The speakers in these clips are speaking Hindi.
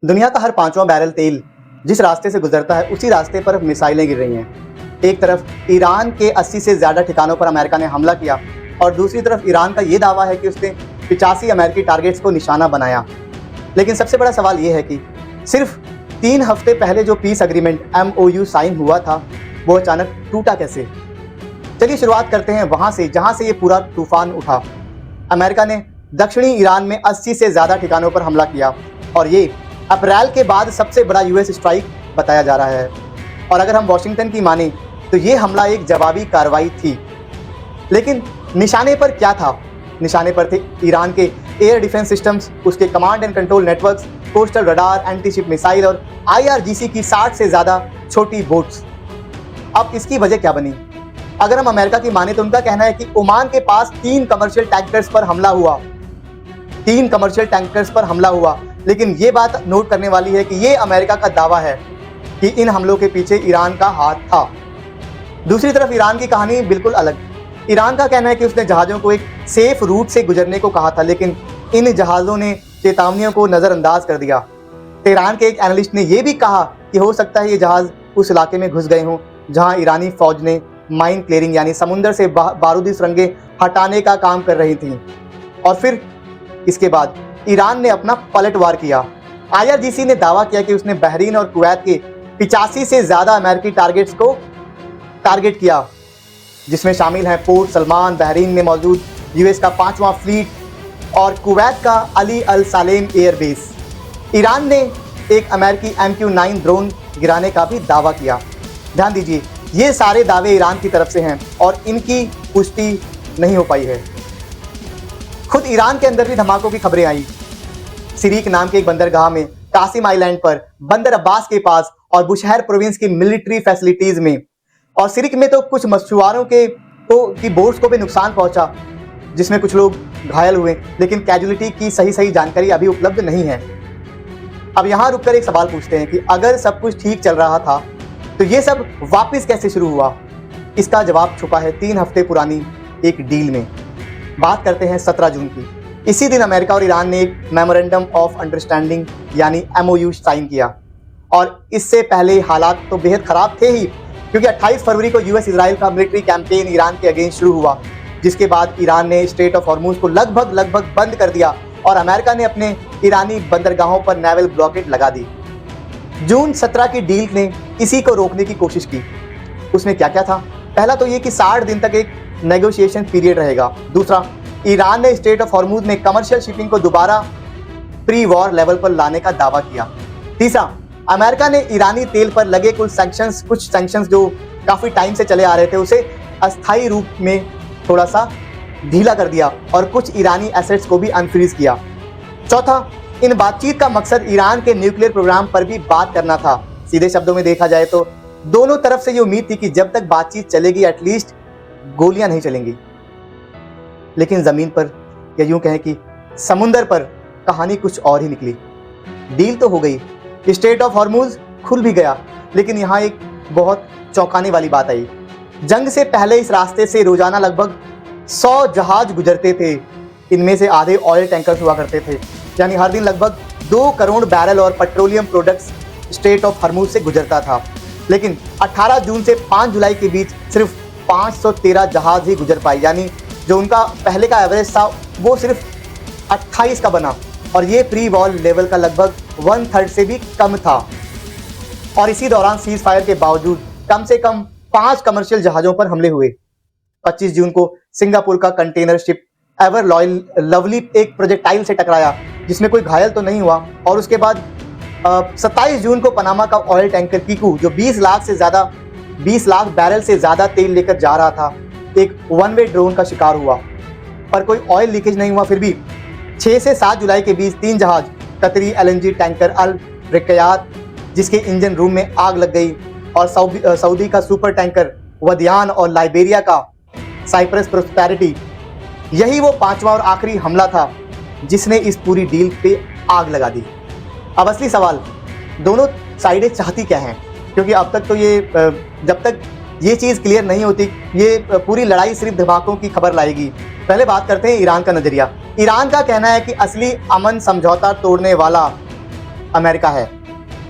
दुनिया का हर पांचवां बैरल तेल जिस रास्ते से गुजरता है उसी रास्ते पर मिसाइलें गिर रही हैं। एक तरफ ईरान के 80 से ज़्यादा ठिकानों पर अमेरिका ने हमला किया और दूसरी तरफ ईरान का ये दावा है कि उसने 85 अमेरिकी टारगेट्स को निशाना बनाया। लेकिन सबसे बड़ा सवाल ये है कि सिर्फ 3 हफ्ते पहले जो पीस एग्रीमेंट MOU साइन हुआ था वो अचानक टूटा कैसे। चलिए शुरुआत करते हैं वहाँ से जहाँ से ये पूरा तूफान उठा। अमेरिका ने दक्षिणी ईरान में 80 से ज़्यादा ठिकानों पर हमला किया और ये अप्रैल के बाद सबसे बड़ा US स्ट्राइक बताया जा रहा है। और अगर हम वॉशिंगटन की माने तो ये हमला एक जवाबी कार्रवाई थी। लेकिन निशाने पर क्या था? निशाने पर थे ईरान के एयर डिफेंस सिस्टम्स, उसके command and control networks, coastal radar, anti ship missile और IRGC की 60 से ज़्यादा छोटी बोट्स। अब इसकी वजह क्या बनी? अगर हम अमेरिका की माने तो उनका कहना है कि ओमान के पास 3 कमर्शियल टैंकर्स पर हमला हुआ। 3 कमर्शियल टैंकर्स पर हमला हुआ। लेकिन ये बात नोट करने वाली है कि ये अमेरिका का दावा है कि इन हमलों के पीछे ईरान का हाथ था। दूसरी तरफ ईरान की कहानी बिल्कुल अलग। ईरान का कहना है कि उसने जहाज़ों को एक सेफ रूट से गुजरने को कहा था, लेकिन इन जहाज़ों ने चेतावनियों को नज़रअंदाज कर दिया। तेहरान के एक एनालिस्ट ने यह भी कहा कि हो सकता है ये जहाज़ उस इलाके में घुस गए हों जहां ईरानी फौज ने माइन क्लियरिंग यानी समुंदर से बारूदी सुरंगें हटाने का काम कर रही थी। और फिर इसके बाद ईरान ने अपना पलटवार किया। IRGC ने दावा किया कि उसने बहरीन और कुवैत के 85 से ज़्यादा अमेरिकी टारगेट्स को टारगेट किया, जिसमें शामिल हैं पोर्ट सलमान, बहरीन में मौजूद US का 5वां फ्लीट और कुवैत का अली अल सालेम एयरबेस। ईरान ने एक अमेरिकी MQ-9 ड्रोन गिराने का भी दावा किया। ध्यान दीजिए, ये सारे दावे ईरान की तरफ से हैं और इनकी पुष्टि नहीं हो पाई है। खुद ईरान के अंदर भी धमाकों की खबरें आई। सिरीक नाम के एक बंदरगाह में, कासिम आइलैंड पर, बंदर अब्बास के पास और बुशहर प्रोविंस की मिलिट्री फैसिलिटीज में और सिरिक में तो कुछ मछुआरों की बोट्स को भी नुकसान पहुंचा, जिसमें कुछ लोग घायल हुए, लेकिन कैजुअलिटी की सही जानकारी अभी उपलब्ध नहीं है। अब यहाँ रुककर एक सवाल पूछते हैं कि अगर सब कुछ ठीक चल रहा था तो ये सब वापस कैसे शुरू हुआ? इसका जवाब छुपा है 3 हफ्ते पुरानी एक डील में। बात करते हैं 17 जून की। इसी दिन अमेरिका और ईरान ने एक मेमोरेंडम ऑफ अंडरस्टैंडिंग यानी MOU साइन किया। और इससे पहले हालात तो बेहद खराब थे ही, क्योंकि 28 फरवरी को US इजराइल का मिलिट्री कैंपेन ईरान के अगेंस्ट शुरू हुआ, जिसके बाद ईरान ने स्ट्रेट ऑफ हॉर्मुज को लगभग बंद कर दिया और अमेरिका ने अपने ईरानी बंदरगाहों पर नेवल ब्लॉकेड लगा दी। जून 17 की डील ने इसी को रोकने की कोशिश की। उसमें क्या क्या था? पहला तो ये कि 60 दिन तक एक नेगोशिएशन पीरियड रहेगा। दूसरा, ईरान ने स्ट्रेट ऑफ हॉर्मुज में कमर्शियल शिपिंग को दोबारा प्री वॉर लेवल पर लाने का दावा किया। तीसरा, अमेरिका ने ईरानी तेल पर लगे कुछ सैंक्शंस जो काफ़ी टाइम से चले आ रहे थे उसे अस्थायी रूप में थोड़ा सा ढीला कर दिया और कुछ ईरानी एसेट्स को भी अनफ्रीज किया। चौथा, इन बातचीत का मकसद ईरान के न्यूक्लियर प्रोग्राम पर भी बात करना था। सीधे शब्दों में देखा जाए तो दोनों तरफ से ये उम्मीद थी कि जब तक बातचीत चलेगी एटलीस्ट गोलियां नहीं चलेंगी। लेकिन जमीन पर, या यूं कहें कि समुंदर पर, कहानी कुछ और ही निकली। डील तो हो गई, स्ट्रेट ऑफ हॉर्मुज खुल भी गया, लेकिन यहाँ एक बहुत चौंकाने वाली बात आई। जंग से पहले इस रास्ते से रोजाना लगभग 100 जहाज गुजरते थे। इनमें से आधे ऑयल टैंकर्स हुआ करते थे, यानी हर दिन लगभग 2 करोड़ बैरल और petroleum products straight of Hormuz से गुजरता था। लेकिन 18 जून से 5 जुलाई के बीच सिर्फ 513 जहाज ही गुजर पाए, यानी जो उनका पहले का एवरेज था वो सिर्फ 28 का बना, और ये प्री वॉर लेवल का लगभग 1/3 से भी कम था। और इसी दौरान सीज फायर के बावजूद कम से कम 5 कमर्शियल जहाज़ों पर हमले हुए। 25 जून को सिंगापुर का कंटेनर शिप एवर लवली एक प्रोजेक्टाइल से टकराया, जिसमें कोई घायल तो नहीं हुआ। और उसके बाद 27 जून को पनामा का ऑयल टैंकर कीकू, जो 20 लाख बैरल से ज़्यादा तेल लेकर जा रहा था, एक 1 वे ड्रोन का शिकार हुआ, पर कोई ऑयल लीकेज नहीं हुआ। फिर भी 6 से 7 जुलाई के बीच 3 जहाज, कतरी LNG टैंकर अल रिकयात, जिसके इंजन रूम में आग लग गई, और सऊदी का सुपर टैंकर वदियान और लाइबेरिया का साइप्रस प्रोस्पेरिटी, यही वो 5वां और आखिरी हमला था जिसने इस पूरी डील पे आग लगा दी। अब असली सवाल, दोनों साइडें चाहती क्या हैं? क्योंकि अब तक तो जब तक ये चीज़ क्लियर नहीं होती, ये पूरी लड़ाई सिर्फ धमाकों की खबर लाएगी। पहले बात करते हैं ईरान का नज़रिया। ईरान का कहना है कि असली अमन समझौता तोड़ने वाला अमेरिका है।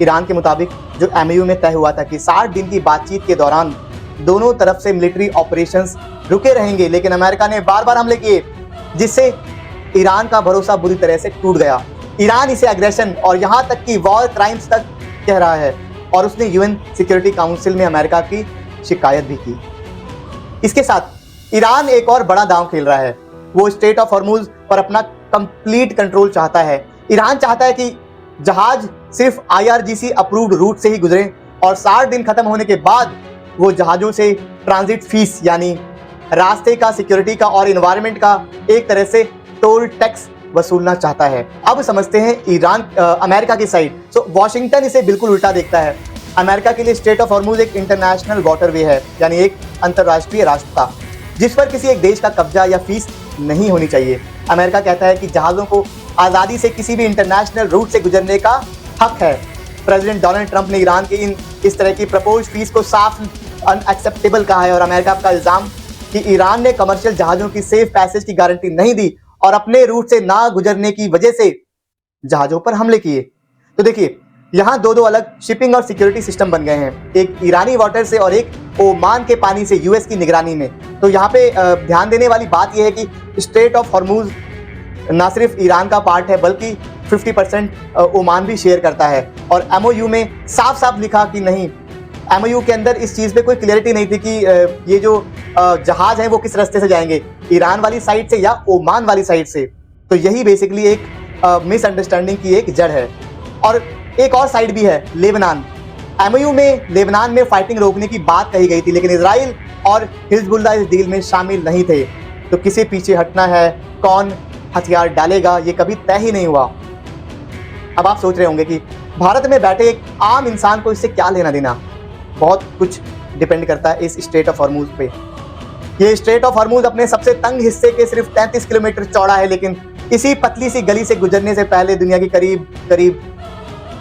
ईरान के मुताबिक जो MOU में तय हुआ था कि 60 दिन की बातचीत के दौरान दोनों तरफ से मिलिट्री ऑपरेशंस रुके रहेंगे, लेकिन अमेरिका ने बार बार हमले किए, जिससे ईरान का भरोसा बुरी तरह से टूट गया। ईरान इसे एग्रेशन और यहाँ तक कि वॉर क्राइम्स तक कह रहा है और उसने UN सिक्योरिटी काउंसिल में अमेरिका की शिकायत भी की। इसके साथ ईरान एक और बड़ा दांव खेल रहा है। वो स्ट्रेट ऑफ हॉर्मुज पर अपना कंप्लीट कंट्रोल चाहता है। ईरान चाहता है कि जहाज सिर्फ IRGC अप्रूव्ड रूट से ही गुजरे और 60 दिन खत्म होने के बाद वो जहाजों से ट्रांजिट फीस यानी रास्ते का, सिक्योरिटी का और इन्वायरमेंट का एक तरह से टोल टैक्स वसूलना चाहता है। अब समझते हैं अमेरिका की साइड। वॉशिंगटन इसे बिल्कुल उल्टा देखता है। अमेरिका के लिए स्ट्रेट ऑफ हॉर्मुज एक इंटरनेशनल वाटरवे है, यानी एक अंतर्राष्ट्रीय रास्ता जिस पर किसी एक देश का कब्जा या फीस नहीं होनी चाहिए। अमेरिका कहता है कि जहाज़ों को आज़ादी से किसी भी इंटरनेशनल रूट से गुजरने का हक है। प्रेसिडेंट डोनाल्ड ट्रंप ने ईरान के इस तरह की प्रपोज फीस को साफ अनएक्सेप्टेबल कहा है और अमेरिका का इल्ज़ाम कि ईरान ने कमर्शियल जहाज़ों की सेफ पैसेज की गारंटी नहीं दी और अपने रूट से ना गुजरने की वजह से जहाज़ों पर हमले किए। तो देखिए, यहाँ दो अलग शिपिंग और सिक्योरिटी सिस्टम बन गए हैं, एक ईरानी वाटर से और एक ओमान के पानी से US की निगरानी में। तो यहाँ पे ध्यान देने वाली बात यह है कि स्ट्रेट ऑफ हॉर्मुज ना सिर्फ ईरान का पार्ट है बल्कि 50% ओमान भी शेयर करता है। और MOU में साफ साफ लिखा कि नहीं, MOU के अंदर इस चीज़ पे कोई क्लियरिटी नहीं थी कि ये जो जहाज हैं वो किस रास्ते से जाएंगे, ईरान वाली साइड से या ओमान वाली साइड से। तो यही बेसिकली एक मिसअंडरस्टैंडिंग की एक जड़ है। और एक और साइड भी है, लेबनान। MOU में लेबनान में फाइटिंग रोकने की बात कही गई थी, लेकिन इजराइल और हिजबुल्लाह इस डील में शामिल नहीं थे। तो किसे पीछे हटना है, कौन हथियार डालेगा, ये कभी तय ही नहीं हुआ। अब आप सोच रहे होंगे कि भारत में बैठे एक आम इंसान को इससे क्या लेना देना। बहुत कुछ डिपेंड करता है इस स्ट्रेट ऑफ हॉर्मुज पे। ये स्ट्रेट ऑफ हॉर्मुज अपने सबसे तंग हिस्से के सिर्फ 33 किलोमीटर चौड़ा है, लेकिन इसी पतली सी गली से गुजरने से पहले दुनिया की करीब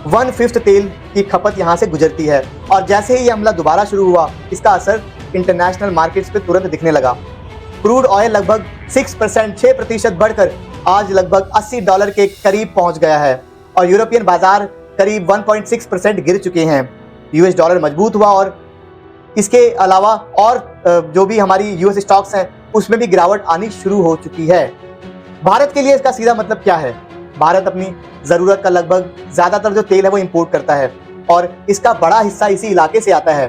1/5 तेल की खपत यहाँ से गुजरती है। और जैसे ही ये हमला दोबारा शुरू हुआ, इसका असर इंटरनेशनल मार्केट्स पे तुरंत दिखने लगा। क्रूड ऑयल लगभग 6% बढ़कर आज लगभग $80 के करीब पहुंच गया है और यूरोपियन बाजार करीब 1.6% गिर चुके हैं। US डॉलर मजबूत हुआ और इसके अलावा और जो भी हमारी US स्टॉक्स हैं उसमें भी गिरावट आनी शुरू हो चुकी है। भारत के लिए इसका सीधा मतलब क्या है? भारत अपनी ज़रूरत का लगभग ज़्यादातर जो तेल है वो इंपोर्ट करता है और इसका बड़ा हिस्सा इसी इलाके से आता है।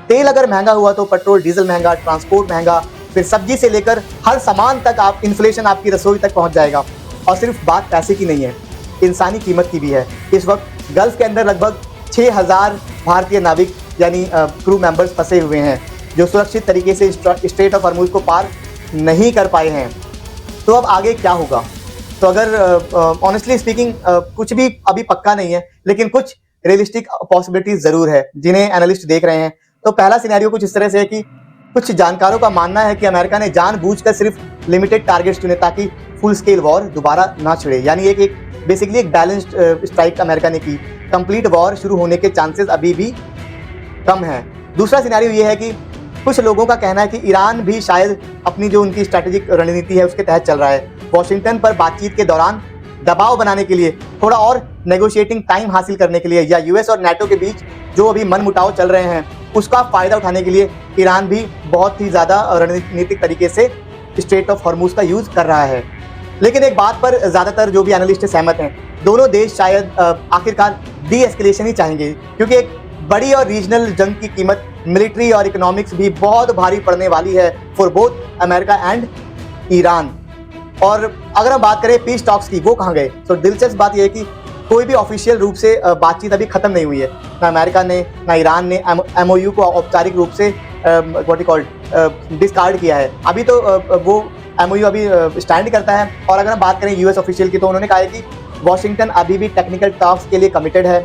तेल अगर महंगा हुआ तो पेट्रोल डीजल महंगा, ट्रांसपोर्ट महंगा, फिर सब्जी से लेकर हर सामान तक इन्फ्लेशन आपकी रसोई तक पहुंच जाएगा। और सिर्फ बात पैसे की नहीं है, इंसानी कीमत की भी है। इस वक्त गल्फ के अंदर लगभग 6000 भारतीय नाविक यानी क्रू मेंबर्स फंसे हुए हैं जो सुरक्षित तरीके से स्ट्रेट ऑफ हॉर्मुज को पार नहीं कर पाए हैं। तो अब आगे क्या होगा? तो अगर ऑनेस्टली स्पीकिंग कुछ भी अभी पक्का नहीं है, लेकिन कुछ रियलिस्टिक पॉसिबिलिटीज जरूर है जिन्हें एनालिस्ट देख रहे हैं। तो पहला सिनेरियो कुछ इस तरह से है कि कुछ जानकारों का मानना है कि अमेरिका ने जानबूझकर सिर्फ लिमिटेड टारगेट्स चुने ताकि फुल स्केल वॉर दोबारा ना छिड़े, यानी एक बेसिकली एक बैलेंस्ड स्ट्राइक अमेरिका ने की। कंप्लीट वॉर शुरू होने के चांसेस अभी भी कम हैं। दूसरा सिनेरियो ये है कि कुछ लोगों का कहना है कि ईरान भी शायद अपनी जो उनकी स्ट्रैटेजिक रणनीति है उसके तहत चल रहा है। वॉशिंगटन पर बातचीत के दौरान दबाव बनाने के लिए, थोड़ा और नेगोशिएटिंग टाइम हासिल करने के लिए, या US और NATO के बीच जो अभी मनमुटाव चल रहे हैं उसका फ़ायदा उठाने के लिए ईरान भी बहुत ही ज़्यादा रणनीतिक तरीके से स्ट्रेट ऑफ हॉर्मुज का यूज़ कर रहा है। लेकिन एक बात पर ज़्यादातर जो भी एनालिस्ट सहमत हैं, दोनों देश शायद आखिरकार डी एस्केलेशन ही चाहेंगे, क्योंकि एक बड़ी और रीजनल जंग की कीमत मिलिट्री और इकोनॉमिक्स भी बहुत भारी पड़ने वाली है for both America and Iran. और अगर हम बात करें पीस टॉक्स की, वो कहाँ गए? तो दिलचस्प बात यह है कि कोई भी ऑफिशियल रूप से बातचीत अभी खत्म नहीं हुई है। ना अमेरिका ने ना ईरान ने MOU को औपचारिक रूप से डिस्कार्ड किया है। अभी तो वो MOU अभी स्टैंड करता है। और अगर हम बात करें US ऑफिशियल की, तो उन्होंने कहा है कि वॉशिंगटन अभी भी टेक्निकल टॉक्स के लिए कमिटेड है।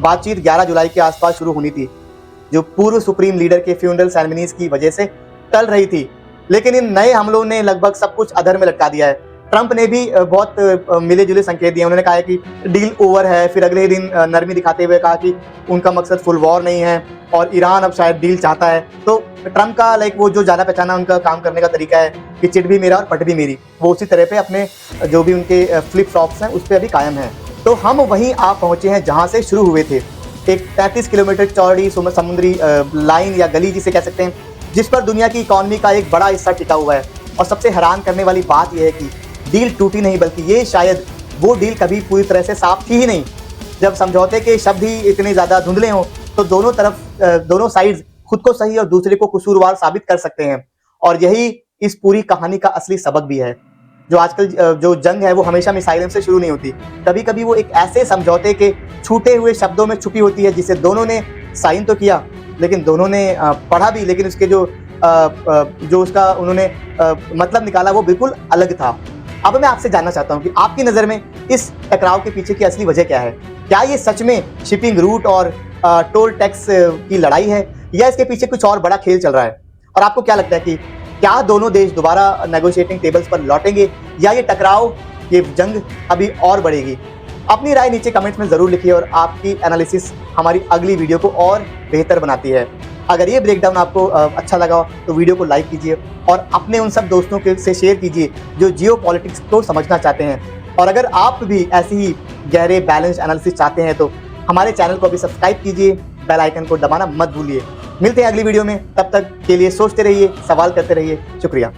बातचीत 11 जुलाई के आसपास शुरू होनी थी, जो पूर्व सुप्रीम लीडर के फ्यूनरल सेरेमनीज की वजह से टल रही थी, लेकिन इन नए हमलों ने लगभग सब कुछ अधर में लटका दिया है। ट्रंप ने भी बहुत मिले जुले संकेत दिए। उन्होंने कहा है कि डील ओवर है, फिर अगले ही दिन नरमी दिखाते हुए कहा कि उनका मकसद फुल वॉर नहीं है और ईरान अब शायद डील चाहता है। तो ट्रंप का वो जो जाना पहचाना उनका काम करने का तरीका है कि चिट भी मेरा और पट भी मेरी, वो उसी तरह पे अपने जो भी उनके फ्लिप फ्लॉप्स हैं उस पर अभी कायम है। तो हम वहीं आ पहुंचे हैं जहां से शुरू हुए थे। एक 33 किलोमीटर चौड़ी समुद्री लाइन या गली जिसे कह सकते हैं, जिस पर दुनिया की इकॉनमी का एक बड़ा हिस्सा टिका हुआ है। और सबसे हैरान करने वाली बात यह है कि डील टूटी नहीं, बल्कि ये शायद वो डील कभी पूरी तरह से साफ थी ही नहीं। जब समझौते के शब्द ही इतने ज़्यादा धुंधले हों तो दोनों साइड्स खुद को सही और दूसरे को कसूरवार साबित कर सकते हैं। और यही इस पूरी कहानी का असली सबक भी है। जो आजकल जो जंग है वो हमेशा मिसाइलों से शुरू नहीं होती। कभी कभी वो एक ऐसे समझौते के छूटे हुए शब्दों में छुपी होती है, जिसे दोनों ने साइन तो किया, लेकिन दोनों ने पढ़ा भी, लेकिन उसके जो उसका उन्होंने मतलब निकाला वो बिल्कुल अलग था। अब मैं आपसे जानना चाहता हूं कि आपकी नज़र में इस टकराव के पीछे की असली वजह क्या है? क्या ये सच में शिपिंग रूट और टोल टैक्स की लड़ाई है, या इसके पीछे कुछ और बड़ा खेल चल रहा है? और आपको क्या लगता है कि क्या दोनों देश दोबारा नेगोशिएटिंग टेबल्स पर लौटेंगे, या ये टकराव, ये जंग अभी और बढ़ेगी? अपनी राय नीचे कमेंट्स में ज़रूर लिखिए, और आपकी एनालिसिस हमारी अगली वीडियो को और बेहतर बनाती है। अगर ये ब्रेकडाउन आपको अच्छा लगा तो वीडियो को लाइक कीजिए और अपने उन सब दोस्तों के से शेयर कीजिए जो जियो पॉलिटिक्स को समझना चाहते हैं। और अगर आप भी ऐसी ही गहरे बैलेंस एनालिसिस चाहते हैं तो हमारे चैनल को अभी सब्सक्राइब कीजिए, बेल आइकन को दबाना मत भूलिए। मिलते हैं अगली वीडियो में, तब तक के लिए सोचते रहिए, सवाल करते रहिए। शुक्रिया।